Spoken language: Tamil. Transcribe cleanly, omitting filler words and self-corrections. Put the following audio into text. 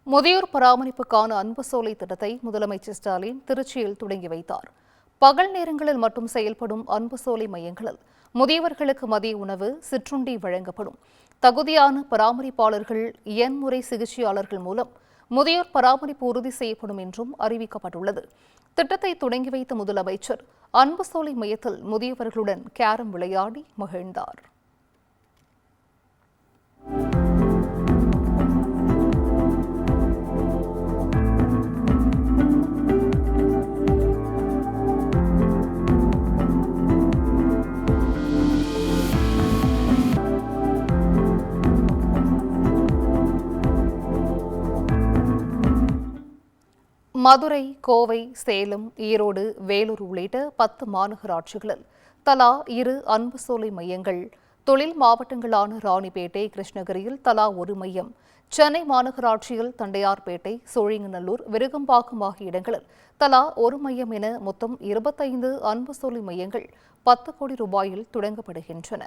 முதியோர் பராமரிப்புக்கான அன்பு சோலை திட்டத்தை முதலமைச்சர் ஸ்டாலின் திருச்சியில் தொடங்கி வைத்தார். பகல் நேரங்களில் மட்டும் செயல்படும் அன்பு சோலை மையங்களில் முதியவர்களுக்கு மதிய உணவு, சிற்றுண்டி வழங்கப்படும். தகுதியான பராமரிப்பாளர்கள், எண்முறை சிகிச்சையாளர்கள் மூலம் முதியோர் பராமரிப்பு உறுதி செய்யப்படும் என்றும் அறிவிக்கப்பட்டுள்ளது. திட்டத்தை தொடங்கி வைத்த முதலமைச்சர் அன்பு சோலை மையத்தில் முதியவர்களுடன் கேரம் விளையாடி மகிழ்ந்தார். மதுரை, கோவை, சேலம், ஈரோடு, வேலூர் உள்ளிட்ட 10 மாநகராட்சிகளில் தலா 2 அன்பு சோலை மையங்கள், தொழில் மாவட்டங்களான ராணிப்பேட்டை, கிருஷ்ணகிரியில் தலா 1 மையம், சென்னை மாநகராட்சியில் தண்டையார்பேட்டை, சோழிங்கநல்லூர், விருகம்பாக்கம் ஆகிய இடங்களில் தலா 1 மையம் என மொத்தம் 25 அன்பு சோலை மையங்கள் 10 கோடி ரூபாயில் தொடங்கப்படுகின்றன.